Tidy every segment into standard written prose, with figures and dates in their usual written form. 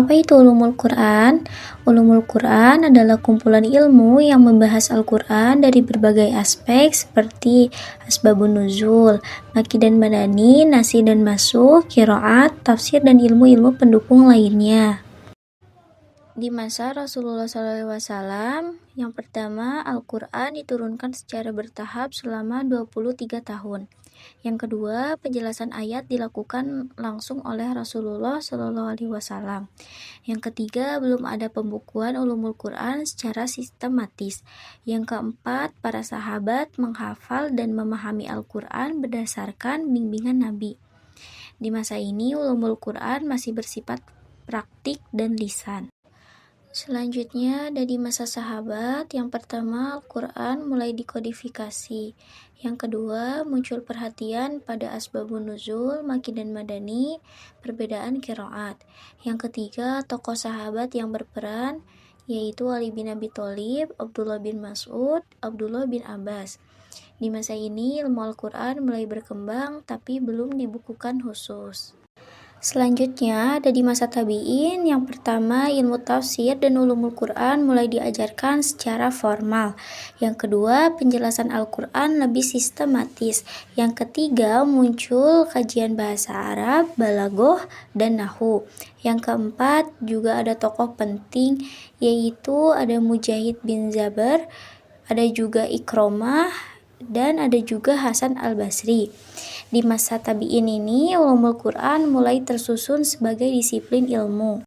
Apa itu ulumul Quran? Ulumul Quran adalah kumpulan ilmu yang membahas Al-Quran dari berbagai aspek seperti asbabun nuzul, maki dan madani, nasi dan masukh, qiraat, tafsir, dan ilmu-ilmu pendukung lainnya. Di masa Rasulullah SAW, yang pertama Al-Quran diturunkan secara bertahap selama 23 tahun. Yang kedua, penjelasan ayat dilakukan langsung oleh Rasulullah SAW. Yang ketiga, belum ada pembukuan ulumul Quran secara sistematis. Yang keempat, para sahabat menghafal dan memahami Al-Quran berdasarkan bimbingan Nabi. Di masa ini, ulumul Quran masih bersifat praktik dan lisan. Selanjutnya, dari masa sahabat, yang pertama Al-Quran mulai dikodifikasi. Yang kedua, muncul perhatian pada asbabun nuzul, maki dan madani, perbedaan qiraat. Yang ketiga, tokoh sahabat yang berperan, yaitu Ali bin Abi Thalib, Abdullah bin Mas'ud, Abdullah bin Abbas. Di masa ini, ilmu Al-Quran mulai berkembang, tapi belum dibukukan khusus. Selanjutnya, ada di masa tabi'in. Yang pertama, ilmu tafsir dan ulumul Quran mulai diajarkan secara formal. Yang kedua, penjelasan Al-Quran lebih sistematis. Yang ketiga, muncul kajian bahasa Arab, balaghah, dan nahwu. Yang keempat, juga ada tokoh penting, yaitu ada Mujahid bin Jabr, ada juga Ikramah, dan ada juga Hasan al-Basri. Di masa tabi'in ini, ulumul Quran mulai tersusun sebagai disiplin ilmu.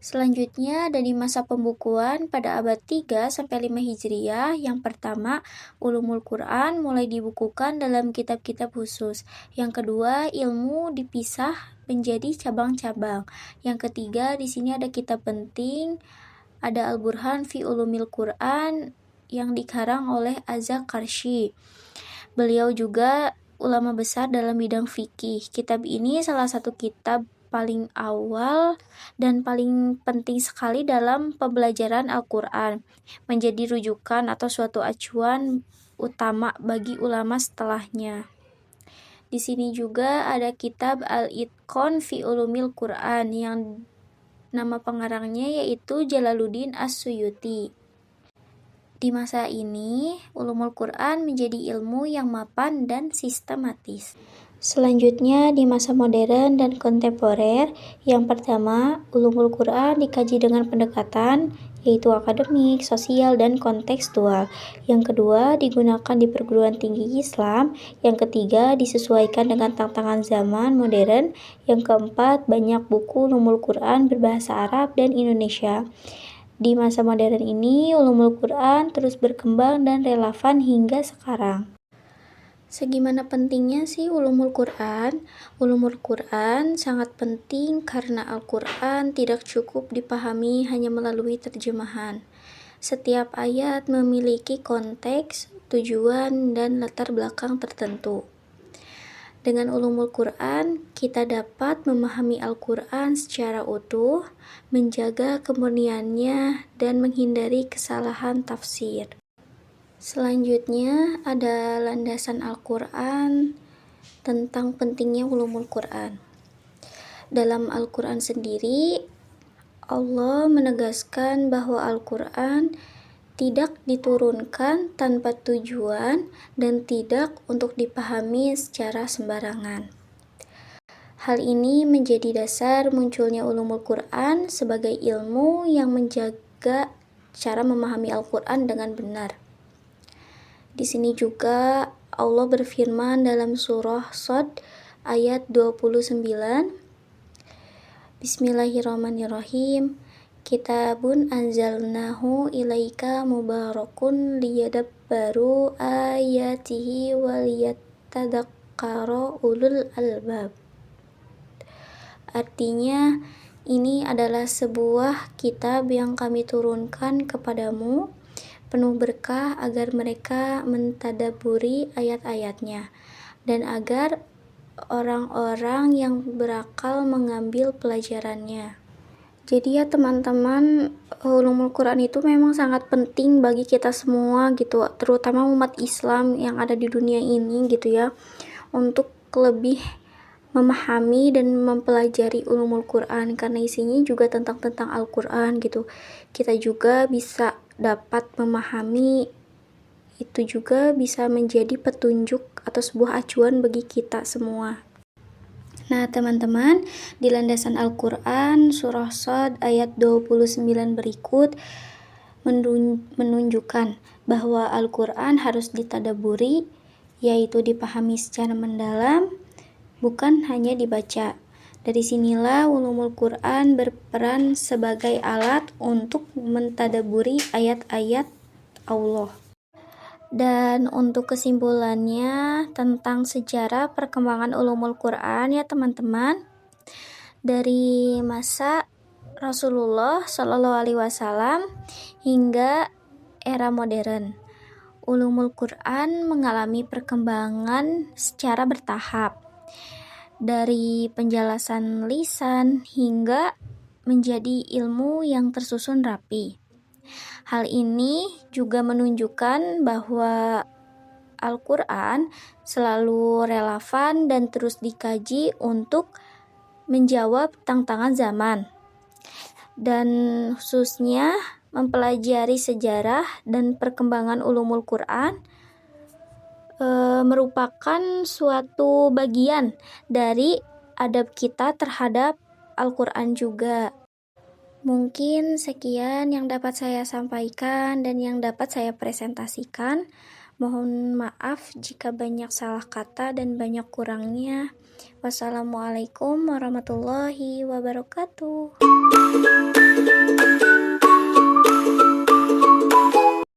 Selanjutnya, dari masa pembukuan pada abad 3 sampai 5 Hijriah, yang pertama, ulumul Quran mulai dibukukan dalam kitab-kitab khusus. Yang kedua, ilmu dipisah menjadi cabang-cabang. Yang ketiga, di sini ada kitab penting, ada Al-Burhan fi Ulumil Quran yang dikarang oleh Az-Zarkashi. Beliau juga ulama besar dalam bidang fikih. Kitab ini salah satu kitab paling awal dan paling penting sekali dalam pembelajaran Al-Quran, menjadi rujukan atau suatu acuan utama bagi ulama setelahnya. Di sini juga ada kitab Al-Itqan fi Ulumil Quran yang nama pengarangnya yaitu Jalaluddin As-Suyuti. Di masa ini, ulumul Quran menjadi ilmu yang mapan dan sistematis. Selanjutnya, di masa modern dan kontemporer, yang pertama, ulumul Quran dikaji dengan pendekatan, yaitu akademik, sosial, dan kontekstual. Yang kedua, digunakan di perguruan tinggi Islam. Yang ketiga, disesuaikan dengan tantangan zaman modern. Yang keempat, banyak buku ulumul Quran berbahasa Arab dan Indonesia. Di masa modern ini, ulumul Quran terus berkembang dan relevan hingga sekarang. Segimana pentingnya sih ulumul Quran? Ulumul Quran sangat penting karena Al-Quran tidak cukup dipahami hanya melalui terjemahan. Setiap ayat memiliki konteks, tujuan, dan latar belakang tertentu. Dengan ulumul Quran, kita dapat memahami Al-Quran secara utuh, menjaga kemurniannya, dan menghindari kesalahan tafsir. Selanjutnya, ada landasan Al-Quran tentang pentingnya ulumul Quran. Dalam Al-Quran sendiri, Allah menegaskan bahwa Al-Quran tidak diturunkan tanpa tujuan dan tidak untuk dipahami secara sembarangan. Hal ini menjadi dasar munculnya ulumul Quran sebagai ilmu yang menjaga cara memahami Al-Quran dengan benar. Di sini juga Allah berfirman dalam surah Shad ayat 29, Bismillahirrahmanirrahim. Kitabun anzalnahu ilaika mubarakun liyadabbaru ayatihi waliyatadzakkara ulul albab. Artinya, ini adalah sebuah kitab yang kami turunkan kepadamu, penuh berkah agar mereka mentadaburi ayat-ayatnya, dan agar orang-orang yang berakal mengambil pelajarannya. Jadi ya teman-teman, ulumul Quran itu memang sangat penting bagi kita semua gitu, terutama umat Islam yang ada di dunia ini gitu ya, untuk lebih memahami dan mempelajari ulumul Quran, karena isinya juga tentang Al-Quran gitu. Kita juga bisa dapat memahami, itu juga bisa menjadi petunjuk atau sebuah acuan bagi kita semua. Nah teman-teman, di landasan Al-Quran surah Shad ayat 29 berikut menunjukkan bahwa Al-Quran harus ditadaburi, yaitu dipahami secara mendalam, bukan hanya dibaca. Dari sinilah ulumul Quran berperan sebagai alat untuk mentadaburi ayat-ayat Allah. Dan untuk kesimpulannya tentang sejarah perkembangan ulumul Quran ya teman-teman, dari masa Rasulullah Shallallahu Alaihi Wasallam hingga era modern, ulumul Quran mengalami perkembangan secara bertahap, dari penjelasan lisan hingga menjadi ilmu yang tersusun rapi. Hal ini juga menunjukkan bahwa Al-Quran selalu relevan dan terus dikaji untuk menjawab tantangan zaman, dan khususnya mempelajari sejarah dan perkembangan ulumul Quran merupakan suatu bagian dari adab kita terhadap Al-Quran juga. Mungkin sekian yang dapat saya sampaikan dan yang dapat saya presentasikan. Mohon maaf jika banyak salah kata dan banyak kurangnya. Wassalamualaikum warahmatullahi wabarakatuh.